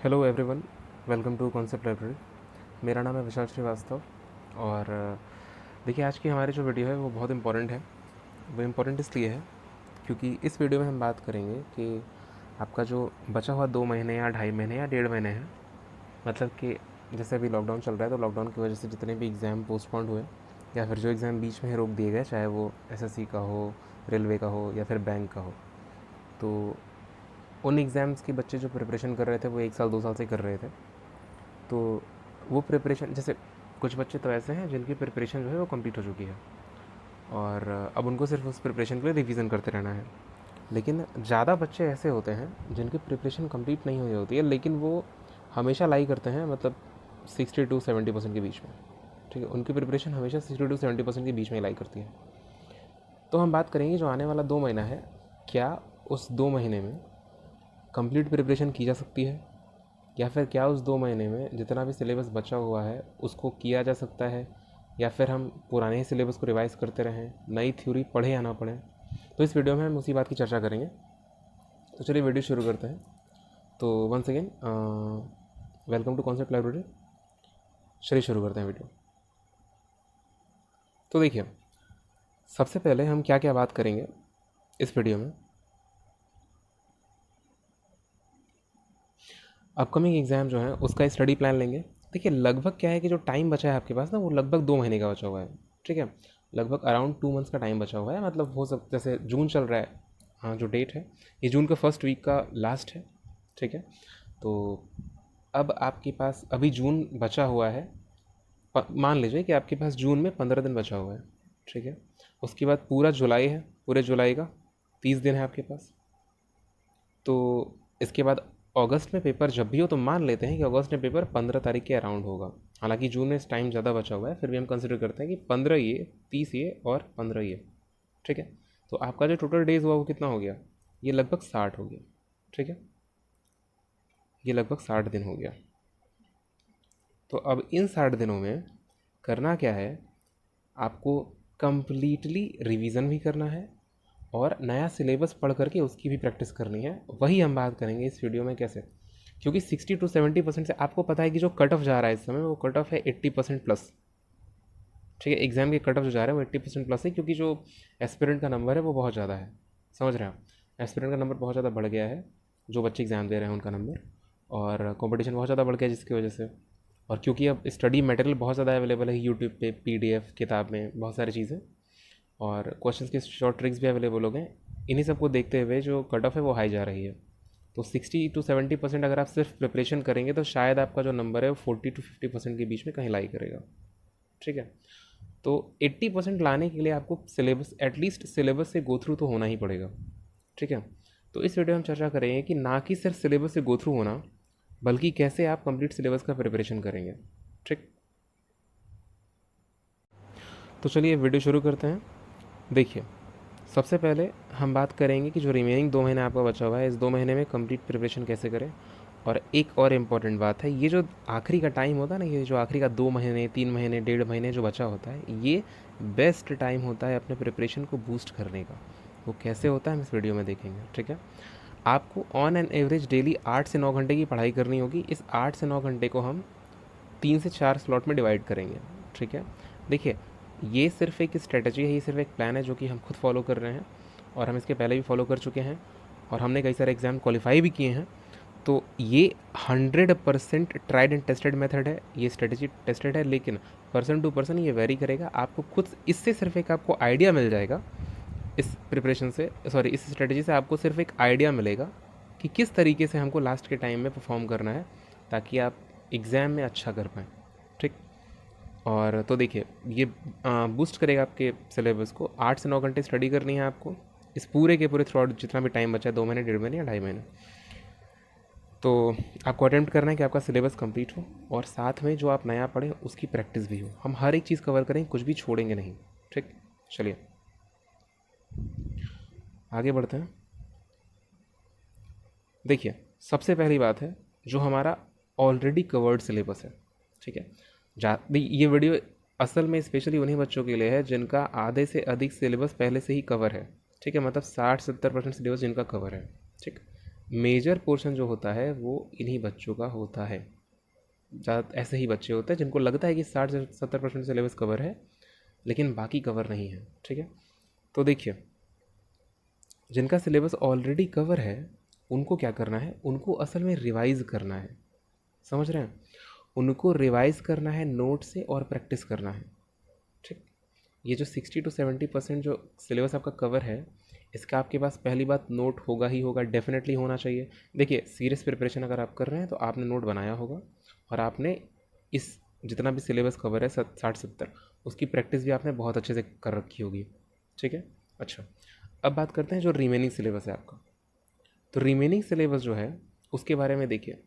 Hello everyone, welcome to Concept Library. मेरा नाम है विशाल श्रीवास्तव और देखिए आज की हमारी जो वीडियो है वो बहुत इम्पोर्टेंट है। वो इम्पोर्टेंट इसलिए है क्योंकि इस वीडियो में हम बात करेंगे कि आपका जो बचा हुआ 2 महीने या 2.5 महीने या 1.5 महीने है, मतलब कि जैसे अभी लॉकडाउन चल रहा है तो लॉकडाउन की वजह से जितने भी एग्ज़ाम पोस्टपोन्ड हुए या फिर जो एग्ज़ाम बीच में ही रोक दिए गए, चाहे वो एसएससी का हो, रेलवे का हो या फिर बैंक का हो, तो उन एग्ज़ाम्स के बच्चे जो प्रिपरेशन कर रहे थे वो 1 साल 2 साल से कर रहे थे। तो वो प्रिपरेशन, जैसे कुछ बच्चे तो ऐसे हैं जिनकी प्रिपरेशन जो है वो कंप्लीट हो चुकी है और अब उनको सिर्फ उस प्रिपरेशन के लिए रिवीजन करते रहना है। लेकिन ज़्यादा बच्चे ऐसे होते हैं जिनकी प्रिपरेशन कंप्लीट नहीं हुई होती है, लेकिन वो हमेशा लाई करते हैं, मतलब 60 to 70% के बीच में। ठीक है, उनकी प्रिपरेशन हमेशा 60 to 70% के बीच में लाई करती है। तो हम बात करेंगे जो आने वाला 2 महीना है, क्या उस 2 महीने में कंप्लीट प्रिपरेशन की जा सकती है या फिर क्या उस 2 महीने में जितना भी सिलेबस बचा हुआ है उसको किया जा सकता है, या फिर हम पुराने ही सिलेबस को रिवाइज़ करते रहें, नई थ्योरी पढ़े या ना पढ़ें। तो इस वीडियो में हम उसी बात की चर्चा करेंगे। तो चलिए वीडियो शुरू करते हैं। तो once again welcome to Concept Library. चलिए शुरू करते हैं वीडियो। तो देखिए, सबसे पहले हम क्या क्या बात करेंगे इस वीडियो में। अपकमिंग एग्ज़ाम जो है उसका स्टडी प्लान लेंगे। देखिए लगभग क्या है कि जो टाइम बचा है आपके पास ना, वो लगभग 2 महीने का बचा हुआ है। ठीक है, लगभग अराउंड 2 मंथ्स का टाइम बचा हुआ है। मतलब हो सब, जैसे जून चल रहा है, हाँ जो डेट है ये जून का फर्स्ट वीक का लास्ट है। ठीक है, तो अब आपके पास अभी जून बचा हुआ है। मान लीजिए कि आपके पास जून में 15 दिन बचा हुआ है। ठीक है, उसके बाद पूरा जुलाई है, पूरे जुलाई का 30 दिन है आपके पास। तो इसके बाद अगस्त में पेपर जब भी हो, तो मान लेते हैं कि अगस्त में पेपर 15 तारीख के अराउंड होगा। हालांकि जून में टाइम ज़्यादा बचा हुआ है, फिर भी हम कंसिडर करते हैं कि 15 ये, 30 ये और 15 ये। ठीक है, तो आपका जो टोटल डेज हुआ वो कितना हो गया? ये लगभग 60 हो गया। ठीक है, ये लगभग 60 दिन हो गया। तो अब इन 60 दिनों में करना क्या है, आपको कंप्लीटली रिवीजन भी करना है और नया सिलेबस पढ़ करके उसकी भी प्रैक्टिस करनी है। वही हम बात करेंगे इस वीडियो में कैसे, क्योंकि 60 to 70% से आपको पता है कि जो कट ऑफ जा रहा है इस समय, वो कट ऑफ है 80% प्लस। ठीक है, एग्जाम के कट ऑफ जो जा रहा है वो 80% प्लस है, क्योंकि जो एस्पिरेंट का नंबर है वो बहुत ज़्यादा है। समझ रहे हैं आप? एस्पिरेंट का नंबर बहुत ज़्यादा बढ़ गया है, जो बच्चे एग्ज़ाम दे रहे हैं उनका नंबर, और कंपटीशन बहुत ज़्यादा बढ़ गया जिसकी वजह से। और क्योंकि अब स्टडी मटेरियल बहुत ज़्यादा अवेलेबल है यूट्यूब पे, पीडीएफ, किताब में बहुत सारी चीज़ें, और क्वेश्चंस के शॉर्ट ट्रिक्स भी अवेलेबल हो गए। इन्हीं सब को देखते हुए जो कट ऑफ है वो हाई जा रही है। तो 60 to 70% अगर आप सिर्फ प्रिपरेशन करेंगे तो शायद आपका जो नंबर है वो 40 to 50% के बीच में कहीं लाई करेगा। ठीक है, तो 80% लाने के लिए आपको सिलेबस, एटलीस्ट सिलेबस से गो थ्रू तो होना ही पड़ेगा। ठीक है, तो इस वीडियो में हम चर्चा करेंगे कि ना कि सिर्फ सिलेबस से गो थ्रू होना, बल्कि कैसे आप कंप्लीट सिलेबस का प्रिपरेशन करेंगे। ठीक, तो चलिए वीडियो शुरू करते हैं। देखिए, सबसे पहले हम बात करेंगे कि जो रिमेनिंग 2 महीने आपका बचा हुआ है, इस 2 महीने में कंप्लीट प्रिपरेशन कैसे करें। और एक और इम्पॉर्टेंट बात है, ये जो आखिरी का टाइम होता है ना, ये जो आखिरी का 2 महीने, 3 महीने, 1.5 महीने जो बचा होता है, ये बेस्ट टाइम होता है अपने प्रिपरेशन को बूस्ट करने का। वो कैसे होता है हम इस वीडियो में देखेंगे। ठीक है, आपको ऑन एन एवरेज डेली 8 से 9 घंटे की पढ़ाई करनी होगी। इस 8 से 9 घंटे को हम 3 से 4 स्लॉट में डिवाइड करेंगे। ठीक है, देखिए ये सिर्फ एक स्ट्रेटजी है, ये सिर्फ एक प्लान है जो कि हम खुद फॉलो कर रहे हैं, और हम इसके पहले भी फॉलो कर चुके हैं, और हमने कई सारे एग्ज़ाम क्वालिफाई भी किए हैं। तो ये 100% ट्राइड एंड टेस्टेड मेथड है, ये स्ट्रेटजी टेस्टेड है, लेकिन पर्सन टू पर्सन ये वेरी करेगा। आपको खुद इससे सिर्फ एक आपको आइडिया मिल जाएगा, इस प्रिपरेशन से, सॉरी इस स्ट्रेटजी से आपको सिर्फ एक आइडिया मिलेगा कि किस तरीके से हमको लास्ट के टाइम में परफॉर्म करना है, ताकि आप एग्ज़ाम में अच्छा कर पाएँ। ठीक, और तो देखिए ये बूस्ट करेगा आपके सिलेबस को। 8 से 9 घंटे स्टडी करनी है आपको इस पूरे के पूरे थ्रू आउट जितना भी टाइम बचा है, 2 महीने, 1.5 महीने या 2.5 महीने। तो आपको अटेम्प्ट करना है कि आपका सिलेबस कंप्लीट हो, और साथ में जो आप नया पढ़ें उसकी प्रैक्टिस भी हो। हम हर एक चीज़ कवर करेंगे, कुछ भी छोड़ेंगे नहीं। ठीक, चलिए आगे बढ़ते हैं। देखिए, सबसे पहली बात है जो हमारा ऑलरेडी कवर्ड सिलेबस है। ठीक है, ये वीडियो असल में स्पेशली उन्हीं बच्चों के लिए है जिनका आधे से अधिक सिलेबस पहले से ही कवर है। ठीक है, मतलब 60-70% सिलेबस जिनका कवर है। ठीक, मेजर पोर्शन जो होता है वो इन्हीं बच्चों का होता है। ज़्यादा ऐसे ही बच्चे होते हैं जिनको लगता है कि 60 से 70% सिलेबस कवर है, लेकिन बाकी कवर नहीं है। ठीक है, तो देखिए, जिनका सिलेबस ऑलरेडी कवर है उनको क्या करना है, उनको असल में रिवाइज़ करना है। समझ रहे हैं? उनको रिवाइज़ करना है, नोट से और प्रैक्टिस करना है। ठीक, ये जो 60 to 70% जो सिलेबस आपका कवर है, इसका आपके पास पहली बात नोट होगा ही होगा, डेफिनेटली होना चाहिए। देखिए, सीरियस प्रिपरेशन अगर आप कर रहे हैं तो आपने नोट बनाया होगा, और आपने इस जितना भी सिलेबस कवर है 60-70, उसकी प्रैक्टिस भी आपने बहुत अच्छे से कर रखी होगी। ठीक है, अच्छा, अब बात करते हैं जो रिमेनिंग सिलेबस है आपका। तो रिमेनिंग सिलेबस जो है उसके बारे में देखिए,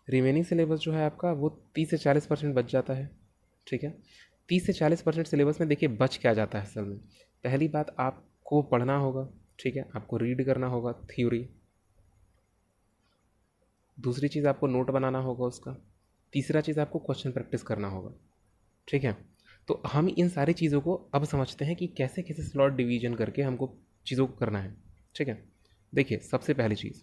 रिमेनिंग सिलेबस जो है आपका वो 30 से 40% बच जाता है। ठीक है, 30 से 40% सिलेबस में देखिए बच क्या जाता है असल में। पहली बात, आपको पढ़ना होगा। ठीक है, आपको रीड करना होगा थ्योरी। दूसरी चीज़, आपको नोट बनाना होगा उसका। तीसरा चीज़, आपको क्वेश्चन प्रैक्टिस करना होगा। ठीक है, तो हम इन सारी चीज़ों को अब समझते हैं कि कैसे कैसे स्लॉट डिवीजन करके हमको चीज़ों को करना है। ठीक है, देखिए, सबसे पहली चीज़,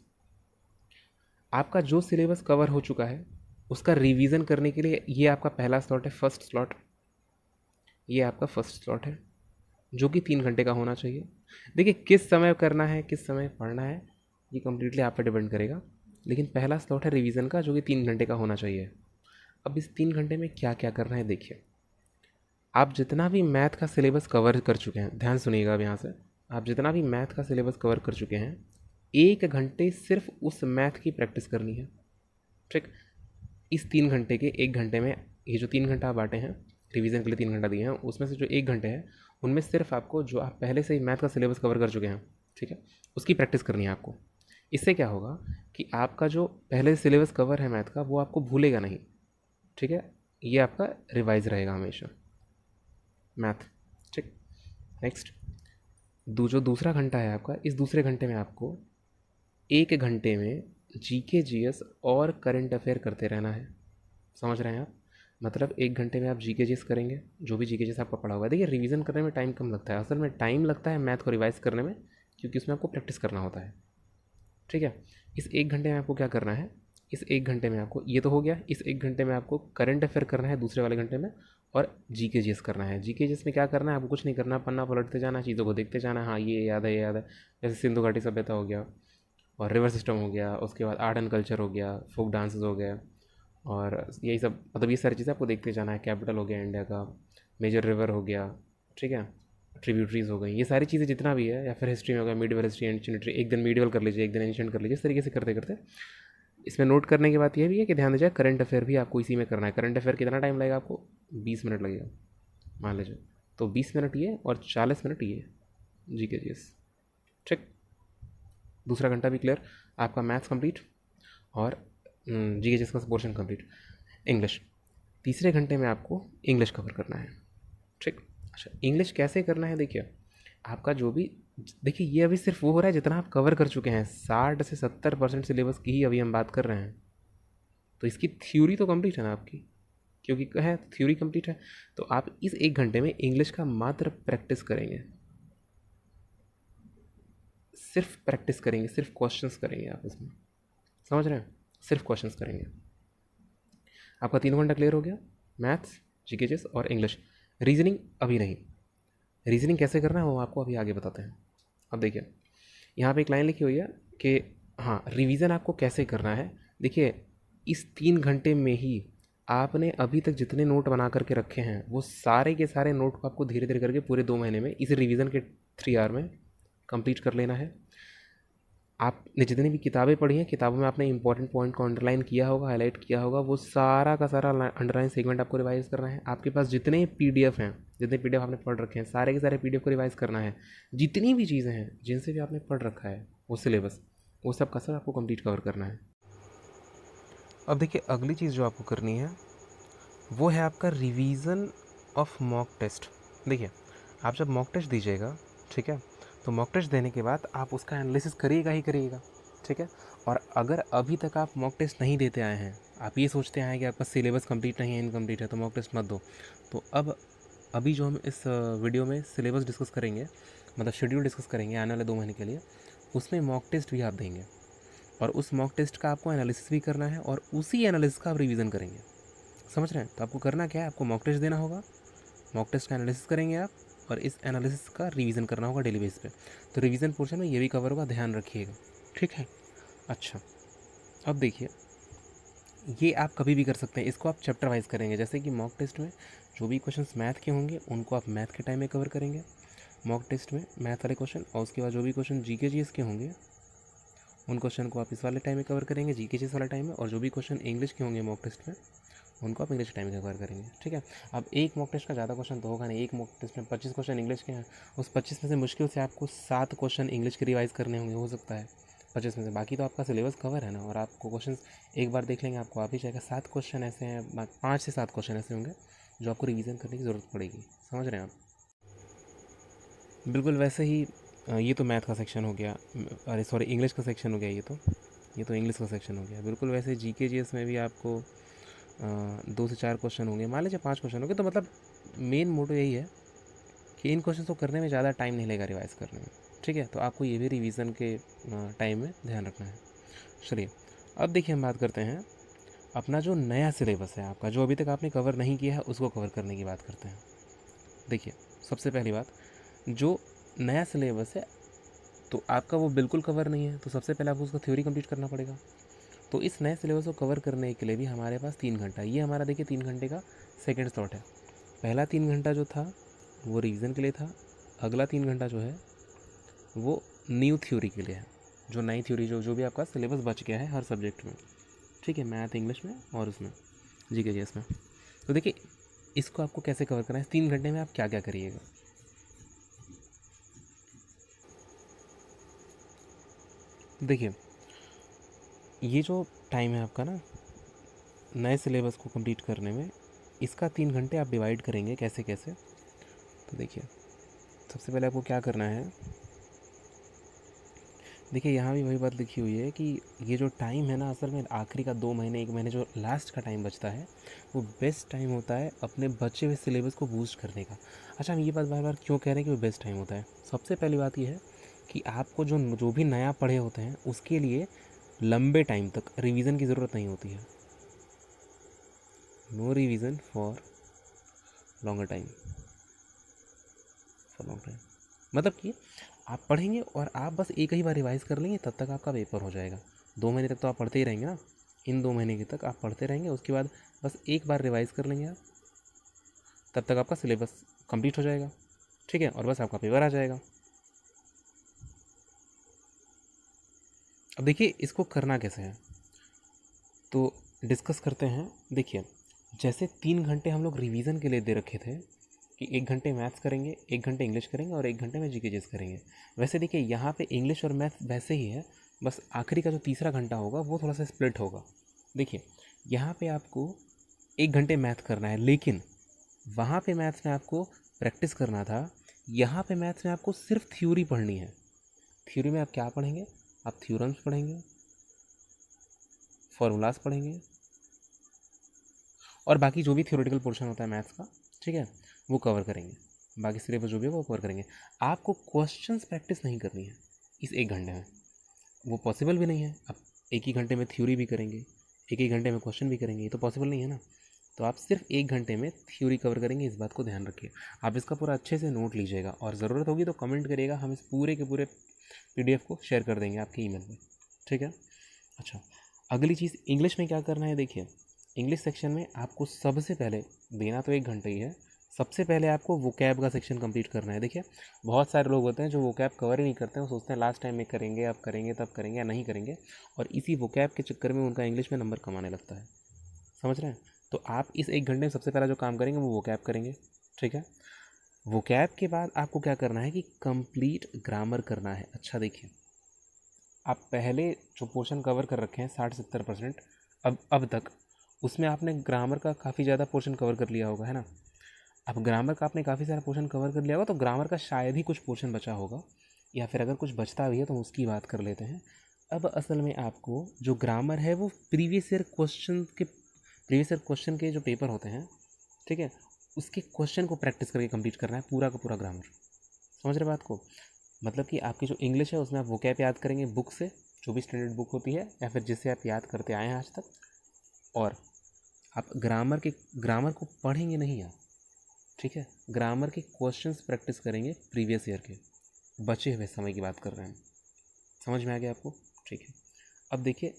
आपका जो सिलेबस कवर हो चुका है उसका रिवीजन करने के लिए ये आपका पहला स्लॉट है, फर्स्ट स्लॉट। ये आपका फर्स्ट स्लॉट है जो कि 3 घंटे का होना चाहिए। देखिए, किस समय करना है, किस समय पढ़ना है, ये कम्प्लीटली आप पे डिपेंड करेगा, लेकिन पहला स्लॉट है रिवीजन का जो कि 3 घंटे का होना चाहिए। अब इस 3 घंटे में क्या क्या करना है, देखिए, आप जितना भी मैथ का सिलेबस कवर कर चुके हैं, ध्यान सुनिएगा अब यहाँ से, आप जितना भी मैथ का सिलेबस कवर कर चुके हैं, 1 घंटे सिर्फ उस मैथ की प्रैक्टिस करनी है। ठीक, इस 3 घंटे के 1 घंटे में, ये जो 3 घंटा आप बांटे हैं रिवीजन के लिए, 3 घंटा दिए हैं, उसमें से जो 1 घंटे है उनमें सिर्फ आपको जो आप पहले से ही मैथ का सिलेबस कवर कर चुके हैं, ठीक है, उसकी प्रैक्टिस करनी है आपको। इससे क्या होगा कि आपका जो पहले सिलेबस कवर है मैथ का वो आपको भूलेगा नहीं। ठीक है, ये आपका रिवाइज रहेगा हमेशा मैथ। ठीक, नेक्स्ट, जो दूसरा घंटा है आपका, इस दूसरे घंटे में आपको 1 घंटे में जीके जीएस और करंट अफेयर करते रहना है। समझ रहे हैं आप? मतलब 1 घंटे में आप जीके जीएस करेंगे, जो भी जीके जीएस आपका पढ़ा हुआ है। देखिए, रिवीजन करने में टाइम कम लगता है, असल में टाइम लगता है मैथ को रिवाइज करने में, क्योंकि उसमें आपको प्रैक्टिस करना होता है। ठीक है, इस 1 घंटे में आपको क्या करना है, इस 1 घंटे में आपको, ये तो हो गया, इस 1 घंटे में आपको करंट अफेयर करना है दूसरे वाले घंटे में, और जीके जीएस करना है। जीके जीएस में क्या करना है, आपको कुछ नहीं करना, पन्ना पलटते जाना है, चीज़ों को देखते जाना है, हाँ ये याद है, ये याद है। जैसे सिंधु घाटी सभ्यता हो गया, और रिवर सिस्टम हो गया, उसके बाद आर्ट एंड कल्चर हो गया, फोक डांसेस हो गया, और यही सब, मतलब ये सारी चीज़ें आपको देखते जाना है। कैपिटल हो गया इंडिया का, मेजर रिवर हो गया, ठीक है, ट्रिब्यूटरीज हो गई, ये सारी चीज़ें जितना भी है, या फिर हिस्ट्री में हो गया, मीडियल हिस्ट्री, एंशिएंट हिस्ट्री, एक दिन मीडियल कर लीजिए, एक दिन एंशिएंट कर लीजिए, इस तरीके से करते करते। इसमें नोट करने की बात यह भी है कि ध्यान दीजिए, करंट अफेयर भी आपको इसी में करना है। करंट अफेयर कितना टाइम लगेगा आपको, 20 मिनट लगेगा मान लीजिए, तो 20 मिनट ये और 40 मिनट ये जी के जी एस। ठीक, दूसरा घंटा भी क्लियर, आपका मैथ्स कंप्लीट और जी के जी एस का पोर्शन कंप्लीट। इंग्लिश, तीसरे घंटे में आपको इंग्लिश कवर करना है। ठीक, अच्छा, इंग्लिश कैसे करना है, देखिए, आपका जो भी, देखिए ये अभी सिर्फ वो हो रहा है जितना आप कवर कर चुके हैं, 60 से 70% सिलेबस की ही अभी हम बात कर रहे हैं। तो इसकी थ्योरी तो कंप्लीट है ना आपकी, क्योंकि है थ्योरी कंप्लीट है, तो आप इस 1 घंटे में इंग्लिश का मात्र प्रैक्टिस करेंगे, सिर्फ प्रैक्टिस करेंगे, सिर्फ क्वेश्चंस करेंगे आप इसमें। समझ रहे हैं? सिर्फ क्वेश्चंस करेंगे। आपका 3 घंटा क्लियर हो गया, मैथ्स, जीकेजीएस और इंग्लिश। रीजनिंग अभी नहीं, रीजनिंग कैसे करना है वो आपको अभी आगे बताते हैं। अब देखिए, यहाँ पे एक लाइन लिखी हुई है कि हाँ, रिवीजन आपको कैसे करना है। देखिए, इस 3 घंटे में ही आपने अभी तक जितने नोट बना करके रखे हैं वो सारे के सारे नोट को आपको धीरे धीरे करके पूरे 2 महीने में इस रिवीजन के 3 आवर में कंप्लीट कर लेना है। आपने जितनी भी किताबें पढ़ी हैं, किताबों में आपने इंपॉर्टेंट पॉइंट को अंडरलाइन किया होगा, हाईलाइट किया होगा, वो सारा का सारा अंडरलाइन सेगमेंट आपको रिवाइज करना है। आपके पास जितने पीडीएफ हैं, जितने पीडीएफ आपने पढ़ रखे हैं, सारे के सारे पीडीएफ को रिवाइज करना है। जितनी भी चीज़ें हैं जिनसे भी आपने पढ़ रखा है वो सिलेबस, वो सब का सब आपको कंप्लीट कवर करना है। अब देखिए, अगली चीज़ जो आपको करनी है वो है आपका रिवीजन ऑफ मॉक टेस्ट। देखिए, आप जब मॉक टेस्ट दीजिएगा, ठीक है, तो मॉक टेस्ट देने के बाद आप उसका एनालिसिस करिएगा ही करिएगा, ठीक है। और अगर अभी तक आप मॉक टेस्ट नहीं देते आए हैं, आप ये सोचते हैं कि आपका सिलेबस कंप्लीट नहीं है, इनकम्प्लीट है, तो मॉक टेस्ट मत दो। तो अब अभी जो हम इस वीडियो में सिलेबस डिस्कस करेंगे, मतलब शेड्यूल डिस्कस करेंगे आने वाले 2 महीने के लिए, उसमें मॉक टेस्ट भी आप देंगे और उस मॉक टेस्ट का आपको एनालिसिस भी करना है और उसी एनालिसिस का आप रिवीजन करेंगे। समझ रहे हैं? तो आपको करना क्या है, आपको मॉक टेस्ट देना होगा, मॉक टेस्ट का एनालिसिस करेंगे आप और इस एनालिसिस का रिवीजन करना होगा डेली बेस पे। तो रिवीजन पोर्शन में ये भी कवर होगा, ध्यान रखिएगा, ठीक है। अच्छा, अब देखिए, ये आप कभी भी कर सकते हैं, इसको आप चैप्टर वाइज करेंगे। जैसे कि मॉक टेस्ट में जो भी क्वेश्चंस मैथ के होंगे उनको आप मैथ के टाइम में कवर करेंगे, मॉक टेस्ट में मैथ वाले क्वेश्चन, और उसके बाद जो भी क्वेश्चन जीके जीएस के होंगे उन क्वेश्चन को आप इस वाले टाइम में कवर करेंगे, जीके जीएस वाला टाइम में, और जो भी क्वेश्चन इंग्लिश के होंगे मॉक टेस्ट में उनको आप इंग्लिश टाइम में कवर करेंगे, ठीक है। अब एक मॉक टेस्ट का ज़्यादा क्वेश्चन तो होगा नहीं, एक मॉक टेस्ट में 25 क्वेश्चन इंग्लिश के हैं, उस 25 में से मुश्किल से आपको 7 क्वेश्चन इंग्लिश के रिवाइज करने होंगे, हो सकता है 25 में से, बाकी तो आपका सिलेबस कवर है ना, और आपको क्वेश्चन एक बार देख लेंगे आपको आ ही जाएगा। 7 क्वेश्चन ऐसे हैं, 5 से 7 क्वेश्चन ऐसे होंगे जो आपको रिवीजन करने की ज़रूरत पड़ेगी। समझ रहे हैं आप? बिल्कुल वैसे ही ये तो मैथ का सेक्शन हो गया, अरे सॉरी इंग्लिश का सेक्शन हो गया, ये तो इंग्लिश का सेक्शन हो गया। बिल्कुल वैसे जीके जीएस में भी आपको 2 से 4 क्वेश्चन होंगे, मान लीजिए 5 क्वेश्चन होंगे, तो मतलब मेन मोटो यही है कि इन क्वेश्चन को करने में ज़्यादा टाइम नहीं लगेगा रिवाइज करने में, ठीक है। तो आपको ये भी रिवीजन के टाइम में ध्यान रखना है। चलिए, अब देखिए हम बात करते हैं अपना जो नया सिलेबस है आपका, जो अभी तक आपने कवर नहीं किया है उसको कवर करने की बात करते हैं। देखिए, सबसे पहली बात, जो नया सिलेबस है तो आपका वो बिल्कुल कवर नहीं है, तो सबसे पहले आपको उसका थ्योरी कंप्लीट करना पड़ेगा। तो इस नए सिलेबस को कवर करने के लिए भी हमारे पास 3 घंटा, ये हमारा देखिए 3 घंटे का सेकेंड स्लॉट है। पहला 3 घंटा जो था वो रिवीजन के लिए था, अगला 3 घंटा जो है वो न्यू थ्योरी के लिए है, जो नई थ्योरी जो भी आपका सिलेबस बच गया है हर सब्जेक्ट में, ठीक है, मैथ इंग्लिश में और उसमें जीके जीएस में। तो देखिए, इसको आपको कैसे कवर करना है, 3 घंटे में आप क्या क्या करिएगा। देखिए, ये जो टाइम है आपका ना नए सिलेबस को कंप्लीट करने में, इसका 3 घंटे आप डिवाइड करेंगे कैसे कैसे। तो देखिए, सबसे पहले आपको क्या करना है, देखिए यहाँ भी वही बात लिखी हुई है कि ये जो टाइम है ना, असल में आखिरी का 2 महीने 1 महीने जो लास्ट का टाइम बचता है वो बेस्ट टाइम होता है अपने बचे हुए सिलेबस को बूस्ट करने का। अच्छा, हम ये बात बार बार क्यों कह रहे हैं कि वो बेस्ट टाइम होता है? सबसे पहली बात ये है कि आपको जो जो भी नया पढ़े होते हैं उसके लिए लंबे टाइम तक रिवीजन की ज़रूरत नहीं होती है। No revision for longer time, for long time, मतलब कि आप पढ़ेंगे और आप बस एक ही बार रिवाइज़ कर लेंगे, तब तक आपका पेपर हो जाएगा। 2 महीने तक तो आप पढ़ते ही रहेंगे ना, इन 2 महीने के तक आप पढ़ते रहेंगे, उसके बाद बस एक बार रिवाइज़ कर लेंगे आप, तब तक आपका सिलेबस कंप्लीट हो जाएगा, ठीक है, और बस आपका पेपर आ जाएगा। अब देखिए इसको करना कैसे है, तो डिस्कस करते हैं। देखिए, जैसे 3 घंटे हम लोग रिवीजन के लिए दे रखे थे कि 1 घंटे मैथ्स करेंगे, 1 घंटे इंग्लिश करेंगे और 1 घंटे में जीके जीएस करेंगे, वैसे देखिए यहाँ पे इंग्लिश और मैथ वैसे ही है, बस आखिरी का जो तीसरा घंटा होगा वो थोड़ा सा स्प्लिट होगा। देखिए, यहाँ पे आपको 1 घंटे मैथ करना है, लेकिन वहाँ पे मैथ्स में आपको प्रैक्टिस करना था, यहाँ पे मैथ्स में आपको सिर्फ थ्योरी पढ़नी है। थ्योरी में आप क्या पढ़ेंगे, आप थ्योरम्स पढ़ेंगे, फॉर्मूलाज पढ़ेंगे और बाकी जो भी थ्योरेटिकल पोर्शन होता है मैथ्स का, ठीक है, वो कवर करेंगे। बाकी सिलेबस जो भी है वो कवर करेंगे। आपको क्वेश्चंस प्रैक्टिस नहीं करनी है इस 1 घंटे में, वो पॉसिबल भी नहीं है। आप एक ही घंटे में थ्योरी भी करेंगे, एक ही घंटे में क्वेश्चन भी करेंगे, ये तो पॉसिबल नहीं है ना। तो आप सिर्फ 1 घंटे में थ्योरी कवर करेंगे, इस बात को ध्यान रखिए। आप इसका पूरा अच्छे से नोट लीजिएगा और ज़रूरत होगी तो कमेंट करिएगा, हम इस पूरे के पूरे पीडीएफ को शेयर कर देंगे आपके ईमेल में, ठीक है। अच्छा, अगली चीज़ इंग्लिश में क्या करना है। देखिए, इंग्लिश सेक्शन में आपको सबसे पहले देना तो 1 घंटा ही है, सबसे पहले आपको वोकैब का सेक्शन कंप्लीट करना है। देखिए, बहुत सारे लोग होते हैं जो वोकैब कवर ही नहीं करते हैं, वो सोचते हैं लास्ट टाइम में करेंगे, अब करेंगे तब करेंगे या नहीं करेंगे, और इसी वोकैब के चक्कर में उनका इंग्लिश में नंबर कमाने लगता है। समझ रहे हैं? तो आप इस 1 घंटे में सबसे पहला जो काम करेंगे वो वोकैब करेंगे, ठीक है। वोकैब के बाद आपको क्या करना है कि कंप्लीट ग्रामर करना है। अच्छा देखिए, आप पहले जो पोर्शन कवर कर रखे हैं 60-70% अब तक, उसमें आपने ग्रामर का काफ़ी ज़्यादा पोर्शन कवर कर लिया होगा, है ना। अब ग्रामर का आपने काफ़ी सारा पोर्शन कवर कर लिया होगा, तो ग्रामर का शायद ही कुछ पोर्शन बचा होगा, या फिर अगर कुछ बचता भी है तो उसकी बात कर लेते हैं। अब असल में आपको जो ग्रामर है वो प्रीवियस ईयर क्वेश्चन के जो पेपर होते हैं, ठीक है, उसके क्वेश्चन को प्रैक्टिस करके कंप्लीट करना है, पूरा का पूरा ग्रामर। समझ रहे बात को? मतलब कि आपकी जो इंग्लिश है उसमें आप वोकैब याद करेंगे बुक से, जो भी स्टैंडर्ड बुक होती है या फिर जिससे आप याद करते आए हैं आज तक। और आप ग्रामर को पढ़ेंगे नहीं आप, ठीक है। ग्रामर के क्वेश्चंस प्रैक्टिस करेंगे प्रीवियस ईयर के, बचे हुए समय की बात कर रहे हैं। समझ में आ गया आपको? ठीक है। अब देखिए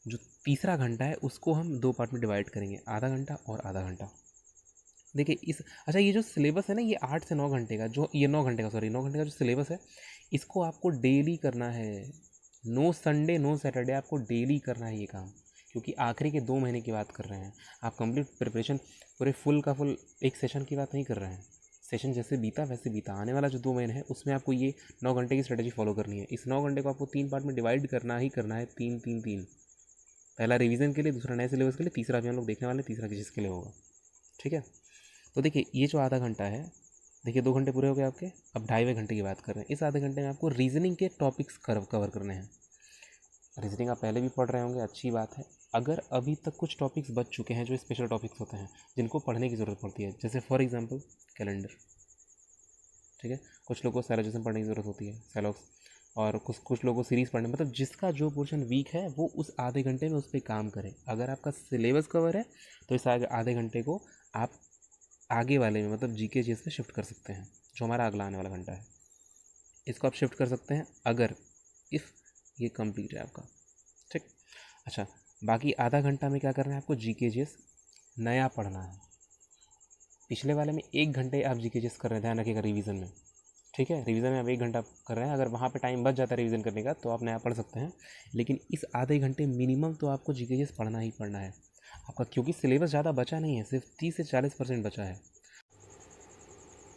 जो तीसरा घंटा है उसको हम दो पार्ट में डिवाइड करेंगे, आधा घंटा और आधा घंटा। देखिए अच्छा ये जो सिलेबस है ना, ये 8 से 9 घंटे का, जो ये 9 घंटे का, सॉरी 9 घंटे का जो सिलेबस है, इसको आपको डेली करना है। नो संडे नो सैटरडे, आपको डेली करना है ये काम, क्योंकि आखिरी के 2 महीने की बात कर रहे हैं। आप कंप्लीट प्रिपरेशन पूरे फुल का फुल एक सेशन की बात नहीं कर रहे हैं। सेशन जैसे बीता वैसे बीता, आने वाला जो 2 महीने है उसमें आपको ये 9 घंटे की स्ट्रेटेजी फॉलो करनी है। इस 9 घंटे को आपको 3 पार्ट में डिवाइड करना ही करना है, 3 3 3। पहला रिवीजन के लिए, दूसरा नए सिलेबस के लिए, तीसरा भी हम लोग देखने वाले हैं, तीसरा किसके लिए होगा, ठीक है। तो देखिए ये जो आधा घंटा है, देखिए 2 घंटे पूरे हो गए आपके, अब 2.5 घंटे की बात कर रहे हैं। इस आधे घंटे में आपको रीजनिंग के टॉपिक्स कवर करने हैं। रीजनिंग आप पहले भी पढ़ रहे होंगे, अच्छी बात है। अगर अभी तक कुछ टॉपिक्स बच चुके हैं जो स्पेशल टॉपिक्स होते हैं जिनको पढ़ने की ज़रूरत पड़ती है, जैसे फॉर एग्जांपल कैलेंडर, ठीक है। कुछ लोगों को सैलॉजिज्म पढ़ने की ज़रूरत होती है, सैलॉक्स, और कुछ लोगों को सीरीज़ पढ़ने, मतलब जिसका जो पोर्शन वीक है वो उस आधे घंटे में उस पर काम करे। अगर आपका सिलेबस कवर है तो इस आधे घंटे को आप आगे वाले में, मतलब जीके जीएस में शिफ्ट कर सकते हैं, जो हमारा अगला आने वाला घंटा है, इसको आप शिफ्ट कर सकते हैं अगर इफ़ ये कंप्लीट है आपका, ठीक। अच्छा, बाकी आधा घंटा में क्या करना है आपको? जीके जीएस नया पढ़ना है। पिछले वाले में 1 घंटे आप जीके जीएस कर रहे हैं, ध्यान रखिएगा रिवीजन में, ठीक है। रिवीजन में आप 1 घंटा कर रहे हैं, अगर वहाँ पे टाइम बच जाता है रिवीजन करने का तो आप नया पढ़ सकते हैं, लेकिन इस आधे घंटे मिनिमम तो आपको जीके जीएस पढ़ना ही पढ़ना है आपका, क्योंकि सिलेबस ज़्यादा बचा नहीं है, सिर्फ 30 से 40% बचा है।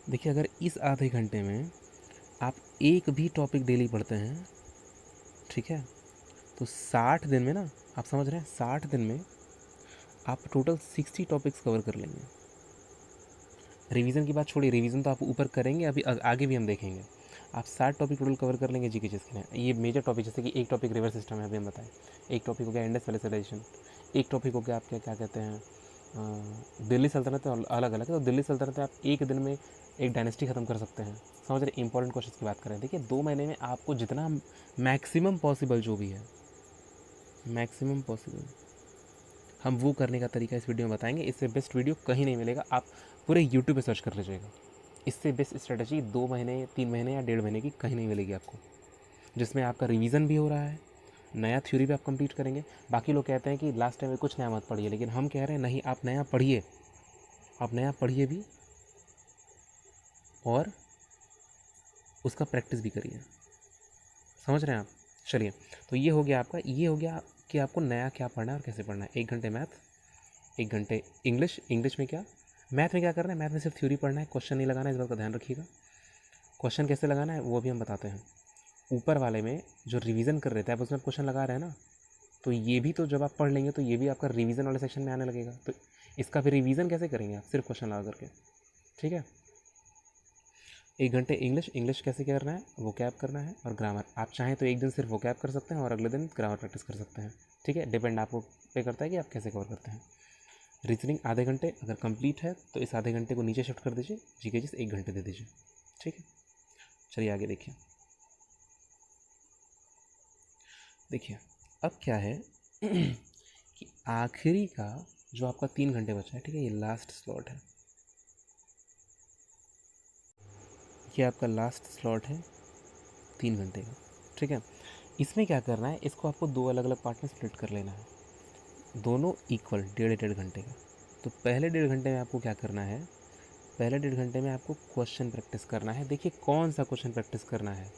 देखिए अगर इस आधे घंटे में आप एक भी टॉपिक डेली पढ़ते हैं, ठीक है, तो 60 दिन में ना, आप समझ रहे हैं, 60 दिन में आप टोटल 60 टॉपिक्स कवर कर लेंगे। रिवीजन की बात छोड़िए, रिवीजन तो आप ऊपर करेंगे, अभी आगे भी हम देखेंगे। आप 60 टॉपिक टोटल कवर कर लेंगे जीके जिसके लिए। ये मेजर टॉपिक, जैसे कि एक टॉपिक रिवर सिस्टम है, अभी हम बताएं। एक टॉपिक हो गया इंडस वैली सिविलाइजेशन, एक टॉपिक हो गया आप क्या कहते हैं दिल्ली सल्तनत, अलग अलग है, तो दिल्ली सल्तनत में आप एक दिन में एक डायनेस्टी ख़त्म कर सकते हैं। समझ रहे, इंपॉर्टेंट क्वेश्चन की बात करें। देखिए 2 महीने में आपको जितना मैक्सिमम पॉसिबल, जो भी है मैक्सिमम पॉसिबल, हम वो करने का तरीका इस वीडियो में बताएंगे। इससे बेस्ट वीडियो कहीं नहीं मिलेगा, आप पूरे यूट्यूब पे सर्च कर लीजिएगा। इससे बेस्ट स्ट्रेटजी 2 महीने 3 महीने या 1.5 महीने की कहीं नहीं मिलेगी आपको, जिसमें आपका रिवीजन भी हो रहा है, नया थ्योरी भी आप कंप्लीट करेंगे। बाकी लोग कहते हैं कि लास्ट टाइम में कुछ नया मत पढ़िए, लेकिन हम कह रहे हैं नहीं, आप नया पढ़िए, आप नया पढ़िए भी और उसका प्रैक्टिस भी करिए। समझ रहे हैं आप? चलिए, तो ये हो गया आपका, ये हो गया कि आपको नया क्या पढ़ना है और कैसे पढ़ना है। 1 घंटे मैथ, 1 घंटे इंग्लिश। इंग्लिश में क्या, मैथ में क्या करना है? मैथ में सिर्फ थ्योरी पढ़ना है, क्वेश्चन नहीं लगाना है, इस बात का ध्यान रखिएगा। क्वेश्चन कैसे लगाना है वो भी हम बताते हैं। ऊपर वाले में जो रिवीजन कर रहे थे आप, उसमें क्वेश्चन लगा रहे हैं ना, तो ये भी तो जब आप पढ़ लेंगे तो ये भी आपका रिवीजन वाले सेक्शन में आने लगेगा। तो इसका फिर रिवीजन कैसे करेंगे आप? सिर्फ क्वेश्चन लगा करके, ठीक है। 1 घंटे इंग्लिश, इंग्लिश कैसे करना है? वो कैब करना है, और ग्रामर आप चाहें तो एक दिन सिर्फ वो कैब कर सकते हैं और अगले दिन ग्रामर प्रैक्टिस कर सकते हैं, ठीक है। डिपेंड आपको पे करता है कि आप कैसे कवर करते हैं। रीजनिंग आधे घंटे अगर कंप्लीट है तो इस आधे घंटे को नीचे शिफ्ट कर दीजिए, जीके जिस 1 घंटे दे दीजिए, ठीक है। चलिए आगे देखिए। देखिए अब क्या है कि आखिरी का जो आपका 3 घंटे बचा है, ठीक है, ये लास्ट स्लॉट है, ये आपका लास्ट स्लॉट है 3 घंटे का, ठीक है। इसमें क्या करना है, इसको आपको दो अलग अलग पार्ट में स्प्लिट कर लेना है, दोनों इक्वल 1.5 घंटे का। तो पहले 1.5 घंटे में आपको क्या करना है? पहले 1.5 घंटे में आपको क्वेश्चन प्रैक्टिस करना है। देखिए कौन सा क्वेश्चन प्रैक्टिस करना है?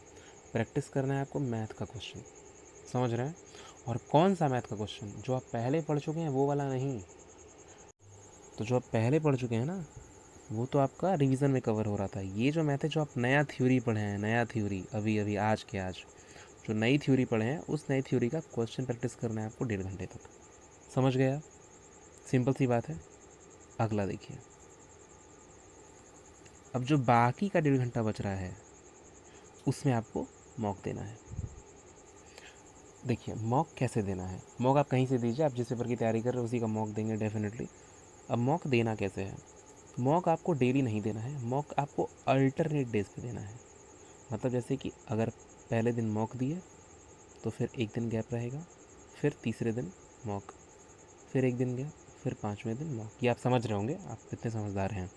प्रैक्टिस करना है आपको मैथ का क्वेश्चन, समझ रहे हैं। और कौन सा मैथ का क्वेश्चन? जो आप पहले पढ़ चुके हैं वो वाला नहीं। तो जो आप पहले पढ़ चुके हैं ना, वो तो आपका रिवीजन में कवर हो रहा था। ये जो मैथ है, जो आप नया थ्योरी पढ़े हैं, नया थ्योरी अभी अभी आज के आज जो नई थ्योरी पढ़े हैं, उस नई थ्योरी का क्वेश्चन प्रैक्टिस करना है आपको 1.5 घंटे तक। समझ गए आप? सिंपल सी बात है। अगला देखिए, अब जो बाकी का 1.5 घंटा बच रहा है उसमें आपको मॉक देना है। देखिए मॉक कैसे देना है? मॉक आप कहीं से दीजिए, आप जिस पेपर की तैयारी कर रहे हो उसी का मॉक देंगे डेफिनेटली। अब मॉक देना कैसे है? मॉक आपको डेली नहीं देना है, मॉक आपको अल्टरनेट डेज पे देना है। मतलब जैसे कि अगर पहले दिन मॉक दिए तो फिर एक दिन गैप रहेगा, फिर तीसरे दिन मॉक, फिर एक दिन गैप, फिर पाँचवें दिन मॉक। ये आप समझ रहे होंगे, आप कितने समझदार हैं।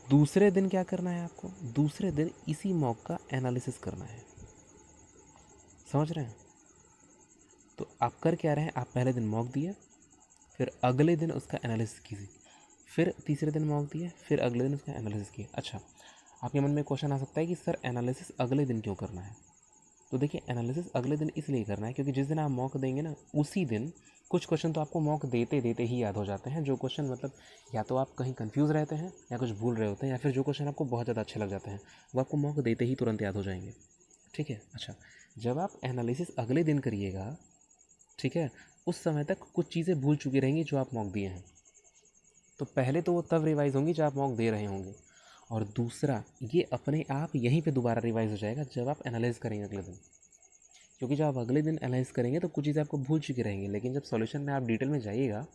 दूसरे दिन क्या करना है आपको, दूसरे दिन इसी मॉक का एनालिसिस करना है। समझ रहे हैं? तो आप कर क्या रहे हैं, आप पहले दिन मॉक दिए, फिर अगले दिन उसका एनालिसिस कीजिए, फिर तीसरे दिन मॉक दिए, फिर अगले दिन उसका एनालिसिस किए। अच्छा, आपके मन में क्वेश्चन आ सकता है कि सर एनालिसिस अगले दिन क्यों करना है? तो देखिए, एनालिसिस अगले दिन इसलिए करना है क्योंकि जिस दिन आप मॉक देंगे ना, उसी दिन कुछ क्वेश्चन तो आपको मॉक देते देते ही याद हो जाते हैं। जो क्वेश्चन मतलब या तो आप कहीं कंफ्यूज रहते हैं या कुछ भूल रहे होते हैं, या फिर जो क्वेश्चन आपको बहुत ज़्यादा अच्छे लग जाते हैं वो आपको मॉक देते ही तुरंत याद हो जाएंगे। ठीक है। अच्छा, जब आप एनालिसिस अगले दिन करिएगा, ठीक है, उस समय तक कुछ चीज़ें भूल चुकी रहेंगी जो आप मॉक दिए हैं। तो पहले तो वो तब रिवाइज़ होंगी जब आप मॉक दे रहे होंगे, और दूसरा ये अपने आप यहीं पे दोबारा रिवाइज़ हो जाएगा जब आप एनालाइज करेंगे अगले दिन। क्योंकि जब आप अगले दिन एनालाइज करेंगे तो कुछ चीज़ें आपको भूल चुकी रहेंगी, लेकिन जब सॉल्यूशन में आप डिटेल में जाइएगा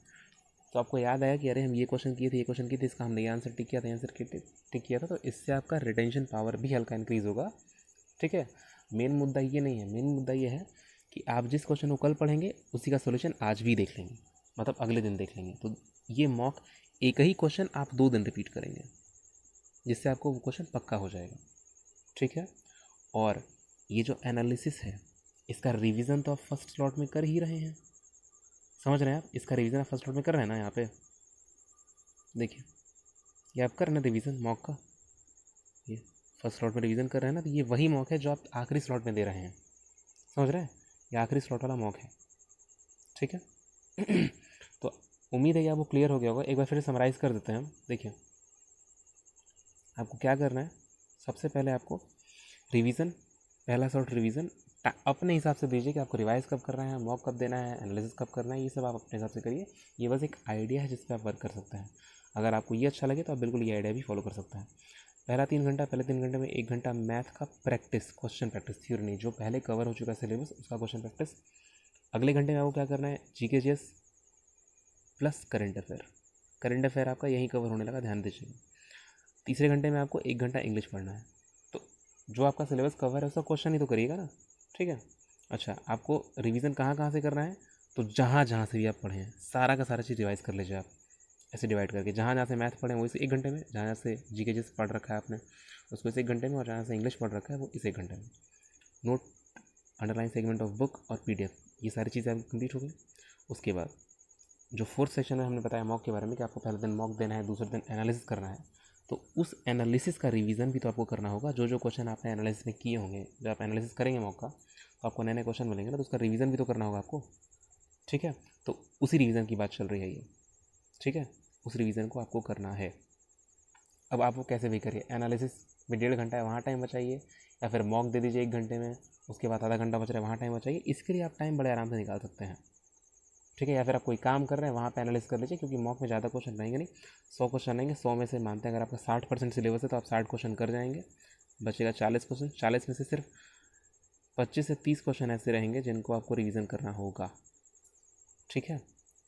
तो आपको याद आया कि अरे हम ये क्वेश्चन किए थे, ये क्वेश्चन किए थे, इसका हमने ये आंसर टिक किया था, आंसर टिक किया था। तो इससे आपका रिटेंशन पावर भी हल्का इंक्रीज़ होगा। ठीक है। मेन मुद्दा ये नहीं है, मेन मुद्दा ये है कि आप जिस क्वेश्चन को कल पढ़ेंगे उसी का सॉल्यूशन आज भी देख लेंगे, मतलब अगले दिन देख लेंगे। तो ये मॉक एक ही क्वेश्चन आप 2 दिन रिपीट करेंगे, जिससे आपको वो क्वेश्चन पक्का हो जाएगा। ठीक है। और ये जो एनालिसिस है इसका रिवीजन तो आप फर्स्ट स्लॉट में कर ही रहे हैं। समझ रहे हैं आप? इसका रिवीजन आप फर्स्ट स्लॉट में कर रहे हैं ना। यहाँ पे देखिए, ये आप कर रहे हैं ना रिवीजन मॉक का, ये फर्स्ट स्लॉट में रिवीजन कर रहे हैं ना, तो ये वही मॉक है जो आप आखिरी स्लॉट में दे रहे हैं। समझ रहे हैं? ये आखिरी स्लॉट वाला मॉक है। ठीक है। तो उम्मीद है कि आपको क्लियर हो गया होगा। एक बार फिर समराइज़ कर देते हैं हम। देखिए, आपको क्या करना है, सबसे पहले आपको रिवीजन, पहला शॉर्ट रिवीजन अपने हिसाब से दीजिए कि आपको रिवाइज कब करना है, मॉक कब देना है, एनालिसिस कब करना है, ये सब आप अपने हिसाब से करिए। ये बस एक आइडिया है जिस पर आप वर्क कर सकते हैं। अगर आपको ये अच्छा लगे तो आप बिल्कुल ये आइडिया भी फॉलो कर सकते हैं। पहला 3 घंटा, पहले 3 घंटे में 1 घंटा मैथ का प्रैक्टिस, क्वेश्चन प्रैक्टिस, थ्योरी नहीं, जो पहले कवर हो चुका है सिलेबस उसका क्वेश्चन प्रैक्टिस। अगले घंटे में आपको क्या करना है, GK GS plus current affair. Current affair आपका यहीं कवर होने लगा, ध्यान दीजिएगा। तीसरे घंटे में आपको 1 घंटा इंग्लिश पढ़ना है। तो जो आपका सिलेबस कवर है उसका क्वेश्चन ही तो करिएगा ना। ठीक है। अच्छा, आपको रिवीजन कहाँ कहाँ से करना है, तो जहाँ जहाँ से भी आप पढ़े हैं सारा का सारा चीज़ रिवाइज कर लीजिए आप, ऐसे डिवाइड करके। जहाँ जहाँ से मैथ पढ़े हैं वो इस 1 घंटे में, जहाँ जहाँ से जीके जिस पढ़ रखा है आपने उसको इस 1 घंटे में, और जहाँ से इंग्लिश पढ़ रखा है वो इस 1 घंटे में। Note, underline segment of book और पीडीएफ, ये सारी चीज़ें आपकी कंप्लीट हो गई। उसके बाद जो फोर्थ सेक्शन में हमने बताया मॉक के बारे में कि आपको पहले दिन मॉक देना है, दूसरे दिन एनालिसिस करना है, तो उस एनालिसिस का रिवीजन भी तो आपको करना होगा। जो जो क्वेश्चन आपने एनालिसिस में किए होंगे, जब आप एनालिसिस करेंगे मॉक का तो आपको नए नए क्वेश्चन मिलेंगे ना, तो उसका रिवीजन भी तो करना होगा आपको। ठीक है। तो उसी रिवीजन की बात चल रही है ये। ठीक है। उस रिवीजन को आपको करना है। अब आप वो कैसे भी करिए, एनालिसिस में 1.5 घंटा है वहाँ टाइम बचाइए, या फिर मॉक दे दीजिए 1 घंटे में, उसके बाद आधा घंटा बच रहा है वहाँ टाइम बचाइए। इसके लिए आप टाइम बड़े आराम से निकाल सकते हैं। ठीक है। या फिर आप कोई काम कर रहे हैं वहाँ पे एनालिस कर लीजिए, क्योंकि मॉक में ज़्यादा क्वेश्चन रहेंगे नहीं, 100 क्वेश्चन रहेंगे। 100 में से मानते हैं अगर आपका 60% सिलेबस है तो आप 60 क्वेश्चन कर जाएंगे, बचेगा 40 क्वेश्चन। 40 में से सिर्फ 25 से 30 क्वेश्चन ऐसे रहेंगे जिनको आपको रिवीजन करना होगा। ठीक है।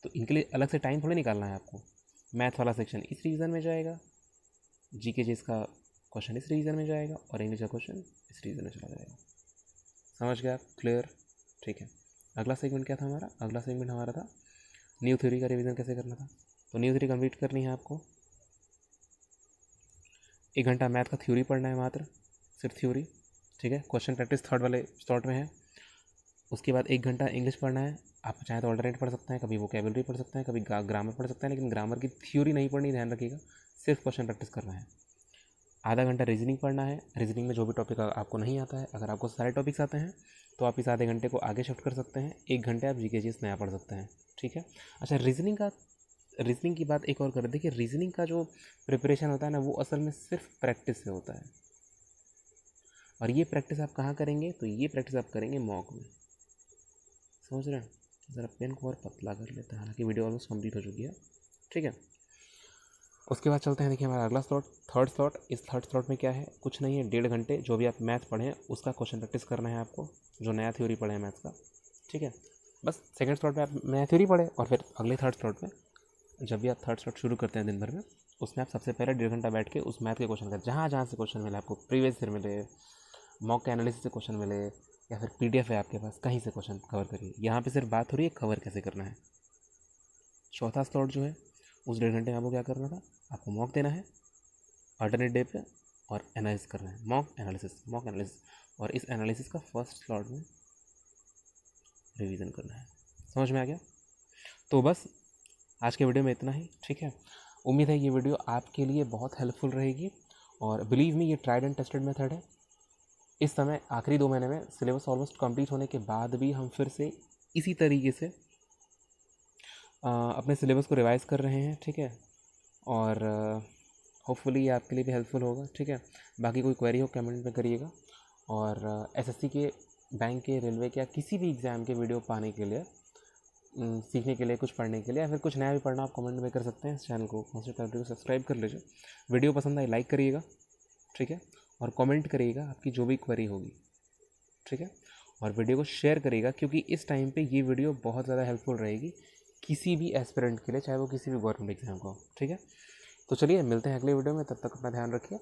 तो इनके लिए अलग से टाइम थोड़ी निकालना है आपको। मैथ वाला सेक्शन इस रिवीजन में जाएगा, जीके जी इसका क्वेश्चन इस रिवीजन में जाएगा, और इंग्लिश का क्वेश्चन इस रिवीजन में चला जाएगा। समझ गए आप? क्लियर? ठीक है। अगला सेगमेंट क्या था हमारा? अगला सेगमेंट हमारा था न्यू थ्योरी का रिवीजन कैसे करना था। तो न्यू थ्योरी कंप्लीट करनी है आपको। 1 घंटा मैथ का थ्योरी पढ़ना है मात्र, सिर्फ थ्योरी। ठीक है। क्वेश्चन प्रैक्टिस थर्ड वाले स्लॉट में है। उसके बाद 1 घंटा इंग्लिश पढ़ना है। आप चाहें तो ऑल्टरनेट पढ़ सकते हैं, कभी वोकेबलरी पढ़ सकते हैं, कभी ग्रामर पढ़ सकते हैं, लेकिन ग्रामर की थ्योरी नहीं पढ़नी, ध्यान रखिएगा, सिर्फ क्वेश्चन प्रैक्टिस करना है। आधा घंटा रीजनिंग पढ़ना है। रीजनिंग में जो भी टॉपिक आपको नहीं आता है, अगर आपको सारे टॉपिक्स आते हैं तो आप इस आधे घंटे को आगे शिफ्ट कर सकते हैं। 1 घंटे आप जीके जीएस नया पढ़ सकते हैं। ठीक है। अच्छा, रीजनिंग की बात एक और कर, देखिए रीजनिंग का जो प्रिपरेशन होता है ना वो असल में सिर्फ प्रैक्टिस से होता है। और ये प्रैक्टिस आप कहाँ करेंगे, तो ये प्रैक्टिस आप करेंगे मॉक में। समझ रहे हैं? ज़रा पेन को और पतला कर लेते हैं, हालांकि वीडियो ऑलमोस्ट कंप्लीट हो चुकी है। ठीक है। उसके बाद चलते हैं, देखिए हमारा अगला स्लॉट, थर्ड स्लॉट। इस थर्ड स्लॉट में क्या है, कुछ नहीं है, 1.5 घंटे जो भी आप मैथ पढ़ें उसका क्वेश्चन प्रैक्टिस करना है आपको, जो नया थ्योरी पढ़े हैं मैथ का। ठीक है। बस सेकंड स्लॉट में आप नया थ्योरी पढ़े, और फिर अगले थर्ड स्लॉट में जब भी आप थर्ड स्लॉट शुरू करते हैं दिन भर में, उसमें आप सबसे पहले 1.5 घंटा बैठ के उस मैथ के क्वेश्चन कर, जहाँ जहाँ से क्वेश्चन मिले आपको, प्रीवियस ईयर मिले, मॉक एनालिसिस से क्वेश्चन मिले या फिर PDF है आपके पास, कहीं से क्वेश्चन कवर करिए। यहाँ पे सिर्फ बात हो रही है कवर कैसे करना है। चौथा स्लॉट जो है उस 1.5 घंटे में आपको क्या करना था, आपको मॉक देना है अल्टरनेट डे पे और एनालिसिस करना है, मॉक एनालिसिस। और इस एनालिसिस का फर्स्ट स्लॉट में रिवीजन करना है। समझ में आ गया? तो बस आज के वीडियो में इतना ही, ठीक है। उम्मीद है ये वीडियो आपके लिए बहुत हेल्पफुल रहेगी, और बिलीव मी ये ट्राइड एंड टेस्टेड मेथड है। इस समय आखिरी 2 महीने में सिलेबस ऑलमोस्ट कंप्लीट होने के बाद भी हम फिर से इसी तरीके से अपने सिलेबस को रिवाइज़ कर रहे हैं, ठीक है। और होपफुली ये आपके लिए भी हेल्पफुल होगा, ठीक है। बाकी कोई क्वेरी हो कमेंट में करिएगा। और SSC के, बैंक के, रेलवे के या किसी भी एग्ज़ाम के वीडियो पाने के लिए, सीखने के लिए, कुछ पढ़ने के लिए, या फिर कुछ नया भी पढ़ना, आप कमेंट में कर सकते हैं। इस चैनल को को सब्सक्राइब कर लीजिए। वीडियो पसंद आई लाइक करिएगा, ठीक है। और कमेंट करिएगा आपकी जो भी क्वेरी होगी, ठीक है। और वीडियो को शेयर करिएगा, क्योंकि इस टाइम पे ये वीडियो बहुत ज़्यादा हेल्पफुल रहेगी किसी भी एस्पिरेंट के लिए, चाहे वो किसी भी गवर्नमेंट एग्जाम का हो, ठीक है। तो चलिए मिलते हैं अगले वीडियो में, तब तक अपना ध्यान रखिए।